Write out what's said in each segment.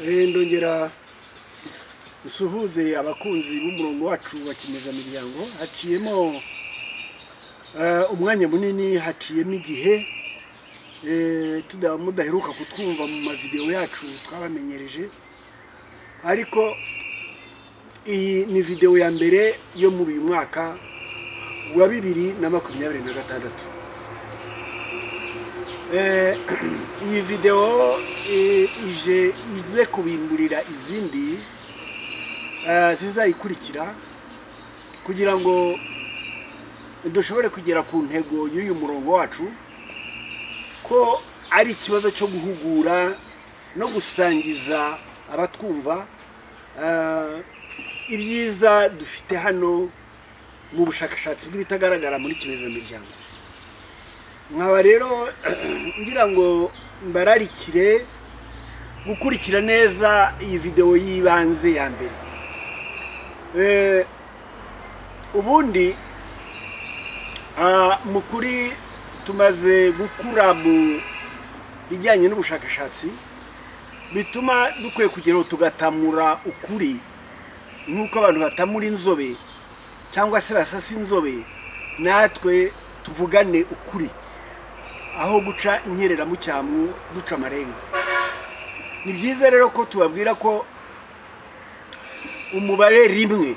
ndongera usuhuze abakunzi b'umurongo wacu wa Kimeza Miryango. Haciyemo umwanya munini, haciyemo igihe mudaheruka kutwumva mu mavideo yacu twabamenyereje, ariko iyi ni video ya mbere yo muri uyu mwaka wa 2026. Iyi video ize kubimburira izindi zizayikurikira kugira ngo dushobore kugera ku ntego y'uyu murongo wacu, ko ari ikibazo cyo guhugura no gusangiza abatwumva ibyiza dufite hano mu bushakashatsi bw'ibitagaragara muri Kimeza Miryango. Nkaba rero ngira ngo mbararikire gukurikira neza iyi video yibanze ya mbere. Ubundi mukuri tumaze gukura mu bijyanye n'ubushakashatsi, bituma dukwiye kugeraho tugatamura ukuri nk'uko abantu batamura inzobe cyangwa se basasa inzobe, natwe tuvugane ukuri aho guca inyerera mu cyamu duca amarenga. Ni byiza rero ko tubabwira ko umubare rimwe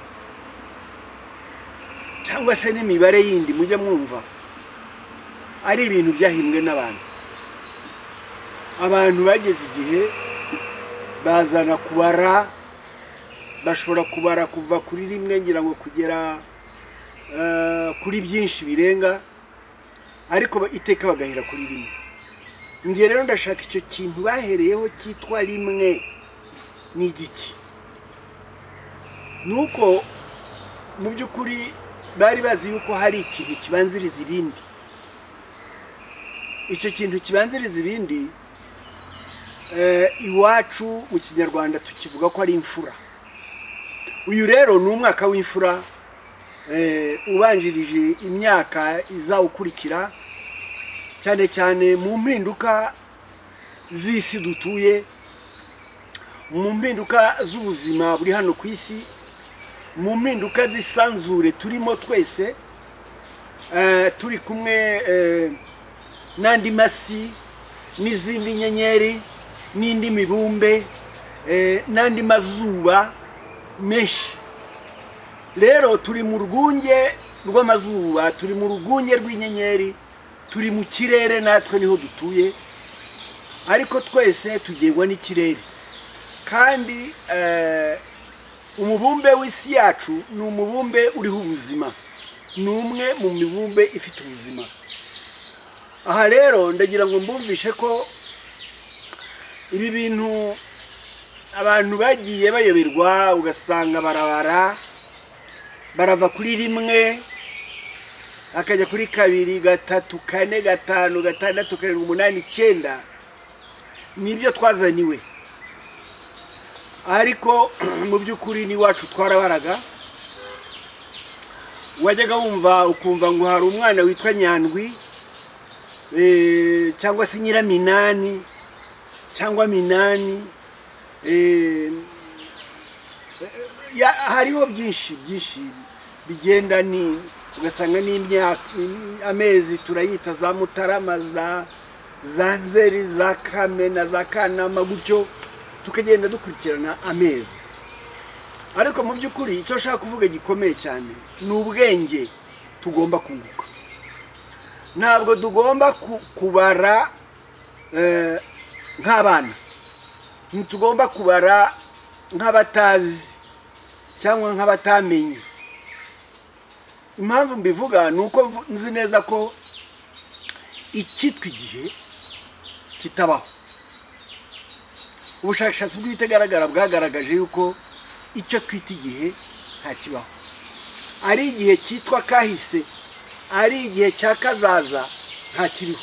cyangwa se n'imibare yindi mujye mwumva ari ibintu byahimbwe n'abantu. Abantu bageze igihe bazana kubara, bashobora kubara kuva kuri rimwe ngira ngo kugera kuri byinshi birenga, ariko iteka bagahera kuri rimwe. Ngiye rero ndashaka icyo kintu bahereyeho cyitwa rimwe ni igiki. Nuko mu by'ukuri bari bazi yuko hari ikintu kibanziriza ibindi. Icyo kintu kibanziriza ibindi iwacu mu Kinyarwanda tukivuga ko ari imfura. Uyu rero ni umwaka w'imfura ubanjirije imyaka izawukurikira, cyane cyane mu mpinduka z'isi dutuye, mu mpinduka z'ubuzima buri hano ku isi, mu mpinduka z'isanzure turimo twese, turi kumwe n'andi masi n'izindi nyenyeri n'indi mibumbe n'andi mazuba menshi. Rero turi mu rwunge rw'amazuba, turi mu rwunge rw'inyenyeri, turi mu kirere, natwe niho dutuye, ariko twese tugengwa n'ikirere. Kandi umubumbe w'isi yacu ni umubumbe uriho ubuzima, ni umwe mu mibumbe ifite ubuzima. Aha rero ndagira ngo mbumvishe ko ibi bintu abantu bagiye bayoberwa, ugasanga barava kuri rimwe akajya kuri kabiri, gatatu, kane, gatanu, gatandatu, karindwi, umunani, icyenda. Nibyo twazaniwe, ariko mu by'ukuri ni wacu twarabaraga. Wajyaga wumva ukumva ngo hari umwana witwa Nyandwi cyangwa se Nyiraminani cyangwa Minani, hariho byinshi bigenda, ni ugasanga n'imyaka, amezi turayita za Mutarama, za Nzeri, za Kamena, za Kanama, gutyo tukagenda dukurikirana amezi. Ariko mu by'ukuri icyo nshaka kuvuga gikomeye cyane ni ubwenge tugomba kunguka. Ntabwo tugomba kubara nk'abana, ntitugomba kubara nk'abatazi cyangwa nk'abatamenye. Impamvu mbivuga ni uko nzi neza ko icyitwa igihe kitabaho. Ubushakashatsi bw'ibitagaragara bwagaragaje yuko icyo twita igihe ntakibaho. Ari igihe cyitwa kahise, ari igihe cya kazaza, ntakiriho.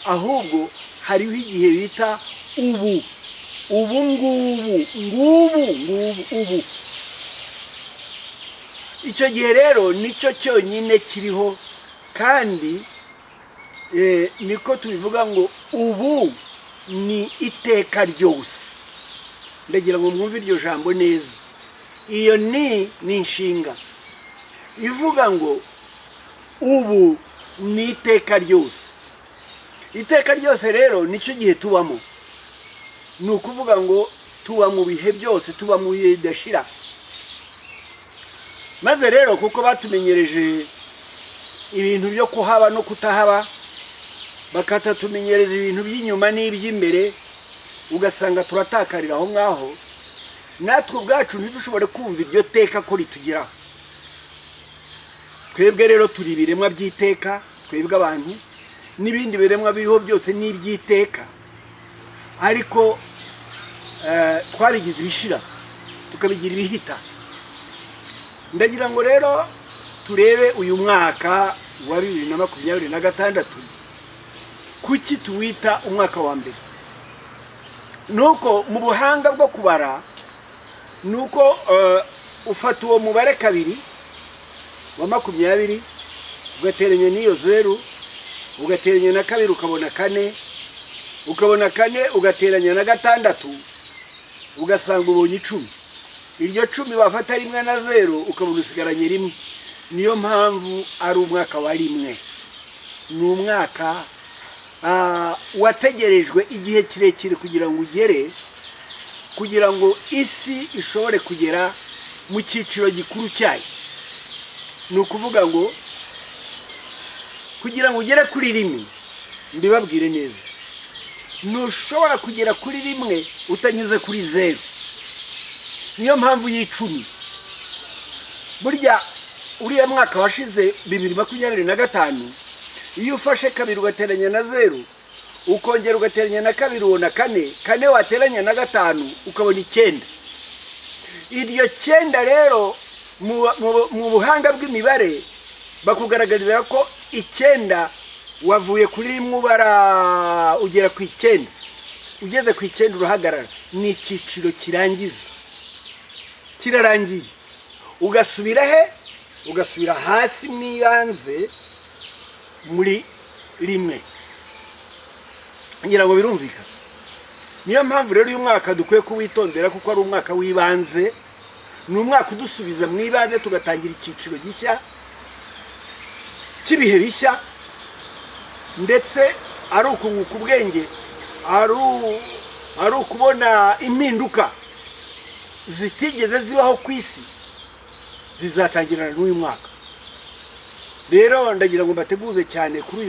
Ahubwo hariho igihe bita ubu, ubu. Icyo gihe rero nicyo cyonyine kiriho, kandi niko tubivuga ngo ubu ni iteka ryose. ndagira ngo mwumve iryo jambo neza. Iyo ni inshinga ivuga ngo ubu ni iteka ryose. Iteka ryose rero nicyo gihe tubamo, ni ukuvuga ngo tuba mu bihe byose, tuba mu bihe bidashira. Maze rero kuko batumenyereje ibintu byo kuhaba no kutahaba, bakatatumenyereza ibintu by'inyuma n'iby'imbere, ugasanga turatakarira aho ngaho, natwe ubwacu ntidushobore kumva iryo teka ko ritugeraho. Twebwe rero turi ibiremwa by'iteka, twebwe abantu, n'ibindi biremwa biriho byose ni iby'iteka, ariko twabigize ibishira tukabigira ibihita. Ndagira ngo rero turebe uyu mwaka wa 2026 kuki tuwita umwaka wa mbere. Nuko mu buhanga bwo kubara, nuko ufata uwo mubare kabiri wa 20 ugateranya n'iyo 0 ugateranya na kabiri ukabona 4, ukabona 4 ugateranya na 6 ugasanga ubonye 10. Iryo 10 bafata rimwe na 0 ukabona usigaranye rimwe. Niyo mpamvu ari umwaka wa rimwe. Ni umwaka wategerejwe igihe kirekire kugira ngo ugere, kugira ngo isi ishobore kugera mu cyiciro gikuru cyayo. Ni ukuvuga ngo kugira ngo ugere kuri rimwe, mbibabwire neza, ntushobora kugera kuri rimwe utanyuze kuri 0. Niyo mpamvu y'icumi. Burya uriya mwaka washize 2025, iyo ufashe kabiri ugateranya na 0 ukongera ugateranya na kabiri ubona 4, 4 wateranya na 5 ukabona 9. Iryo 9 rero mu buhanga bw'imibare bakugaragarira ko 9 wavuye kuri rimwe ubara ugera ku 9. Ugeze ku 9 uruhagarara, ni icyiciro kirangiza, kirarangiye. Ugasubira he? Ugasubira hasi mwibanze muri rimwe. Ngira ngo birumvikana. Niyo mpamvu rero uyu mwaka dukwiye kuwitondera, kuko ari umwaka w'ibanze. Ni umwaka udusubiza mwibanze tugatangira icyiciro gishya cy'ibihe bishya, ndetse ari ukunguka ubwenge, ari ukubona impinduka zitigeze zibaho ku isi zizatangirana n'uyu mwaka. Rero ndagira ngo mbateguze cyane kuri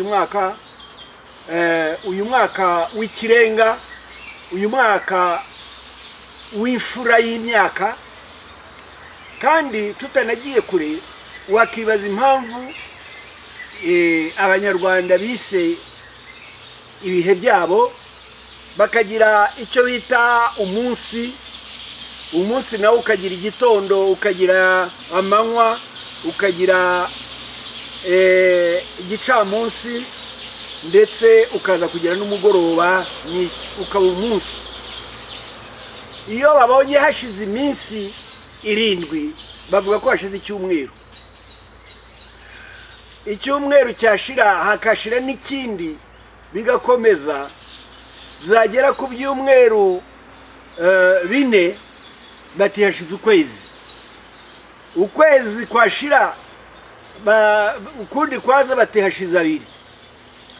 uyu mwaka w'ikirenga, uyu mwaka w'imfura y'imyaka. Kandi tutanagiye kure, wakibaza impamvu abanyarwanda bise ibihe byabo bakagira icyo bita umunsi nawe ukagira igitondo, ukagira amanywa, ukagira igicamunsi, ndetse ukaza kugira n'umugoroba, ukaba umunsi. Iyo babonye hashize iminsi 7 bavuga ko hashize icyumweru. Icyumweru cyashira hakashira n'ikindi bigakomeza, zagera ku byumweru 4 bati hashize ukwezi. Ukwezi kwashira ukundi kwaza bati hashize 2.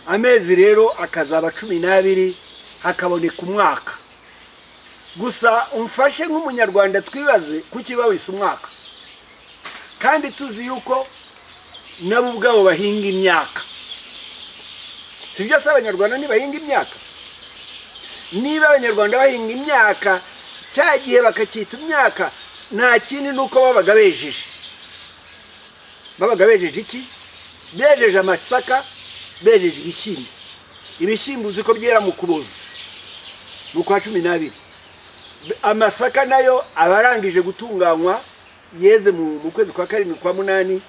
Amezi rero akazaba 12, hakaboneka umwaka. Gusa umfashe nk'umunyarwanda twibaze kuki bawise umwaka, kandi tuzi yuko nabo ubwabo bahinga imyaka. Si byo se abanyarwanda ntibahinga imyaka? Niba abanyarwanda bahinga imyaka, cyagiye bakacyita imyaka, nta kindi nuko babaga bejeje. Babaga bejeje iki? Bejeje amasaka, bejeje ibishyimbo. Ibishyimbo uzi ko byera mu Kuboza, mu kwa 12. Amasaka nayo abarangije gutunganywa yeze mu kwezi kwa 7 kwa 8,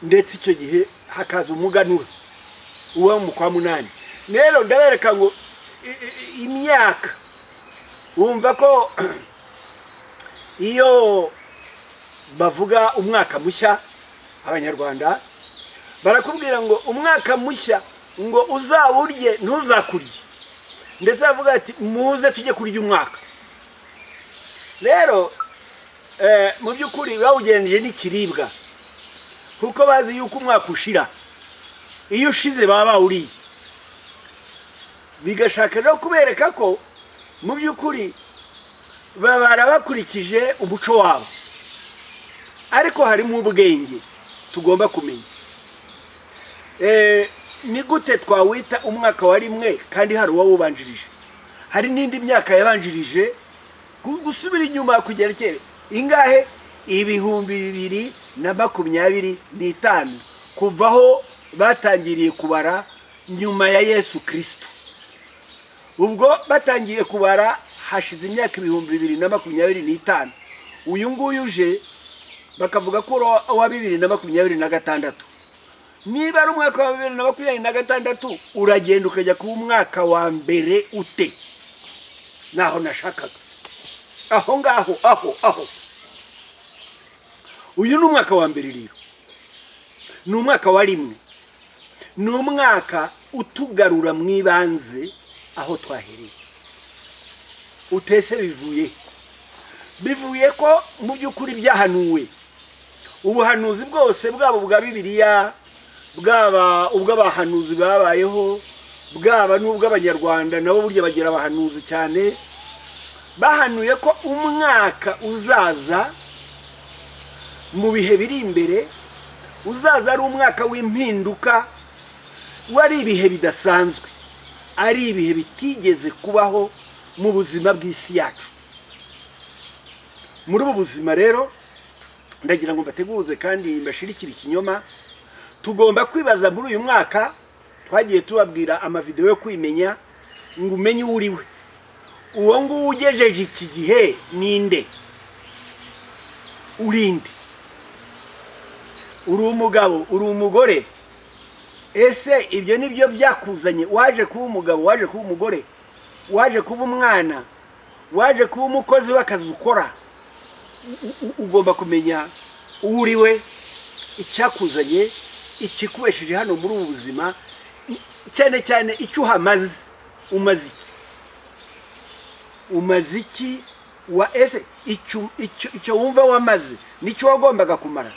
ndetse icyo gihe hakaza umuganura uwo mu kwa 8. Rero ndabereka ngo imyaka, wumva ko iyo bavuga umwaka mushya, abanyarwanda barakubwira ngo umwaka mushya ngo uzawurye ntuzakurye, ndetse bavuga ati muze tujye kurya umwaka. rero mu by'ukuri bawugenje n'ikiribwa kuko bazi yuko umwaka ushira, iyo ushize baba bawuriye, bigashaka rero kubereka ko mu by'ukuri babara bakurikije umuco wabo, ariko harimo ubwenge tugomba kumenya. Ni gute twawita umwaka wa rimwe kandi hari uwawubanjirije? Hari n'indi myaka yabanjirije gusubira inyuma kugera kera ingahe? 2025 kuvaho batangiriye kubara nyuma ya Yesu Kristo. Ubwo batangiye kubara hashize imyaka 2025. Uyu nguyu uje bakavuga ko wa 2026. Niba ari umwaka wa 2026 uragenda ukajya ku mwaka wa mbere ute? Naho nashakaga aho ngaho aho uyu ni umwaka wa mbere rero, ni umwaka wa rimwe, ni umwaka utugarura mwibanze aho twahereye. Utese bivuye ko mu by'ukuri byahanuwe. Ubuhanuzi bwose bwabo bwa Bibiliya, bwaba ubw'abahanuzi babayeho, bwaba n'ubw'abanyarwanda nabo burya bagira abahanuzi cyane, bahanuye ko umwaka uzaza mu bihe biri imbere uzaza ari umwaka w'impinduka, wari ibihe bidasanzwe, ari ibihe bitigeze kubaho mu buzima bw'isi yacu. Muri ubu buzima rero ndagira ngo mbateguze kandi mbashirikire ikinyoma. Tugomba kwibaza muri uyu mwaka, twagiye tubabwira amavideo yo kwimenya ngo umenye uriwe. Uwo nguwo ugejeje iki gihe ninde? Urinde? Uri umugabo, uri umugore? Ese ibyo nibyo byakuzanye? Waje kuba umugabo, waje kuba umugore, waje kuba umwana, waje kuba umukozi w'akazi ukora? Ugomba kumenya uriwe, icyakuzanye, ikikubesheje hano muri ubu buzima, cyane cyane icyo uhamaze. Umaze iki? Ese icyo wumva wamaze nicyo wagombaga kumara?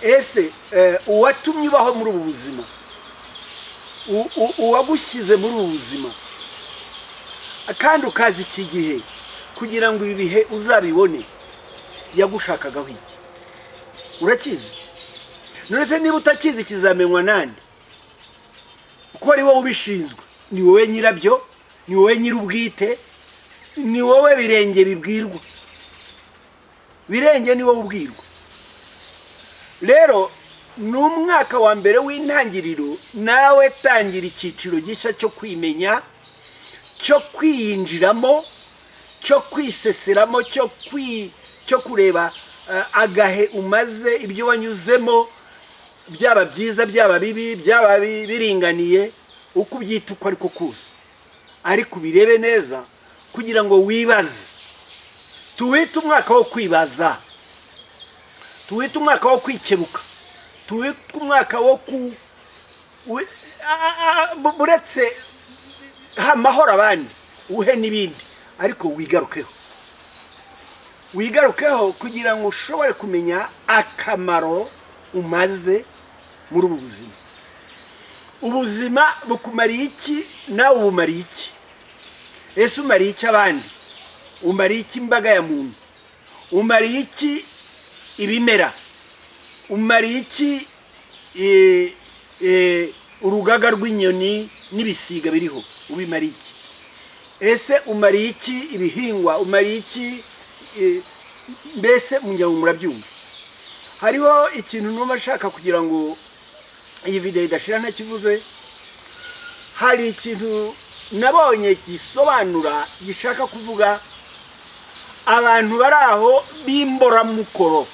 Ese uwatumye ubaho muri ubu buzima, uwagushyize muri ubu buzima kandi ukazi iki gihe kugira ngo ibi bihe uzabibone, yagushakagaho iki? Urakizi? None se niba utakizi kizamenywa nande? Uko ari wowe ubishinzwe, ni wowe nyirabyo, ni wowe nyirubwite, ni wowe birenge bibwirwa. Birenge ni wowe ubwirwa. Rero ni umwaka wa mbere w'intangiriro, nawe tangira icyiciro gishya cyo kwimenya, cyo kwiyinjiramo, cyo kwiseseramo, cyo kureba agahe umaze, ibyo wanyuzemo, byaba byiza byaba bibi, byaba biringaniye, uko ubyita uko ariko kuza, ariko birebe neza kugira ngo wibaze. Tuwite umwaka wo kwibaza, tuwite umwaka wo kwikebuka, tuwite umwaka wo buretse amahoro abandi uhe n'ibindi, ariko wigarukeho kugira ngo ushobore kumenya akamaro umaze muri ubu buzima. Ubuzima bukumariye iki? Nawe ubumariye iki? Ese umariye iki abandi? Umariye iki imbaga ya muntu? Umariye iki ibimera? Umariye iki urugaga rw'inyoni n'ibisiga biriho? Ubimariye iki? Ese umariye iki ibihingwa? Umariye iki? Mbese murabyumva. Hariho ikintu numva nshaka kugira ngo iyi video idashira ntakivuze. Hari ikintu nabonye gisobanura, gishaka kuvuga abantu bari aho b'imburamukoro.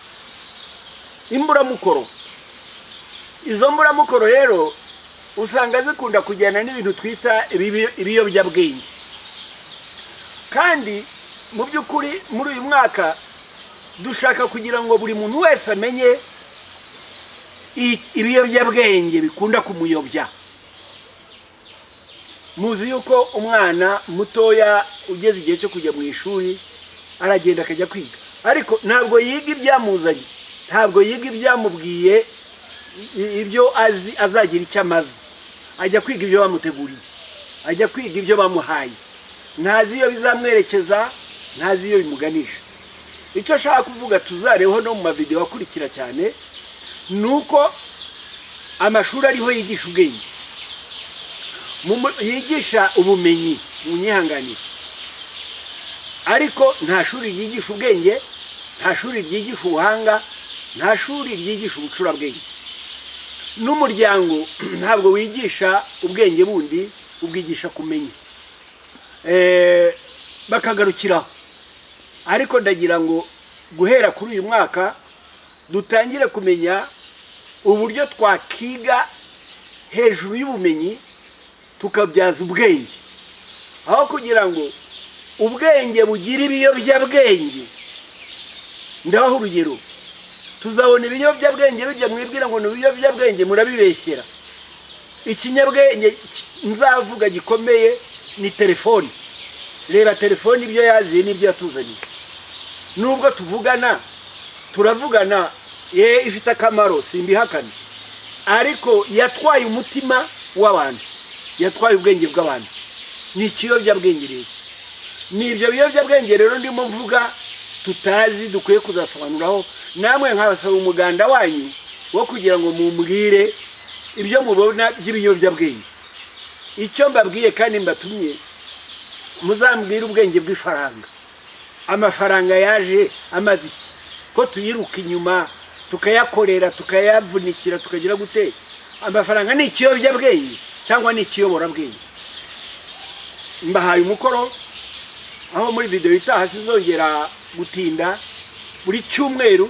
Imburamukoro, izo mburamukoro rero usanga zikunda kujyana n'ibintu twita ibiyobyabwenge. Kandi mu by'ukuri muri uyu mwaka dushaka kugira ngo buri muntu wese amenye ibiyobyabwenge bikunda kumuyobya. Muzi yuko umwana mutoya ugeze igihe cyo kujya mu ishuri aragenda akajya kwiga, ariko ntabwo yiga ibyamuzanye, ntabwo yiga ibyamubwiye ibyo azi azagira icyo amaze. Ajya kwiga ibyo bamuteguriye, ajya kwiga ibyo bamuhaye, ntazi iyo bizamwerekeza, ntazi iyo bimuganisha. Icyo ashaka kuvuga tuzareho no mu mavideo akurikira cyane, nuko amashuri ariho yigisha ubwenge, yigisha ubumenyi mu nyihanganire, ariko nta shuri ryigisha ubwenge, nta shuri ryigisha ubuhanga, nta shuri ryigisha ubucurabwenge. N'umuryango ntabwo wigisha ubwenge bundi, ubwigisha kumenya. Bakagarukiraho. Ariko ndagira ngo guhera kuri uyu mwaka dutangire kumenya uburyo twakiga hejuru y'ubumenyi tukabyaza ubwenge, aho kugira ngo ubwenge bugira ibiyobyabwenge. Ndabaho urugero, tuzabona ibiyobyabwenge bijya mwibwira ngo ni ibiyobyabwenge, murabibeshyera. Ikinyabwenge nzavuga gikomeye ni telefoni. Reba telefoni ibyo yaziye n'ibyo yatuzaniye. Nubwo turavugana ifite akamaro, simbihakana, ariko yatwaye umutima w'abantu, yatwaye ubwenge bw'abantu. Ni ikiyobyabwenge rero. Ni ibyo biyobyabwenge rero ndimo mvuga tutazi, dukwiye kuzasobanuraho. Namwe nkabasaba umuganda wanyu wo kugira ngo mumbwire ibyo mubona by'ibiyobyabwenge. Icyo mbabwiye kandi mbatumye, muzambwira ubwenge bw'ifaranga. Amafaranga yaje amaze iki? Ko tuyiruka inyuma tukayakorera, tukayavunikira, tukagira gute? Amafaranga ni ikiyobyabwenge cyangwa ni ikiyoborabwenge? Mbahaye umukoro, aho muri video itaha sizongera gutinda, buri cyumweru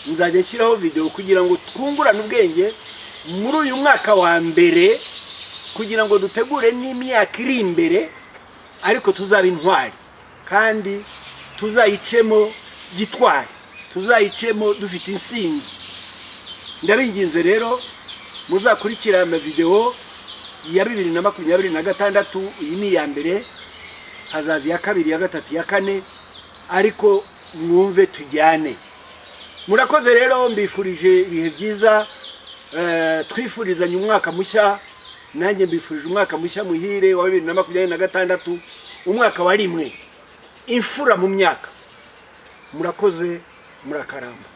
nzajya nshyiraho video kugira ngo twungurane ubwenge muri uyu mwaka wa mbere, kugira ngo dutegure n'imyaka iri imbere, ariko tuzaba intwari kandi tuzayicemo gitwari, tuzayicemo dufite insinzi. Ndabinginze rero muzakurikira ama video ya 2026. Iyi ni ya mbere, hazazi ya kabiri, ya gatatu, ya kane, ariko mwumve tujyane. Murakoze rero, mbifurije ibihe byiza, twifurizanye umwaka mushya. Nanjye mbifurije umwaka mushya muhire wa 2026, umwaka wa rimwe, imfura mu myaka. Murakoze, murakaramba.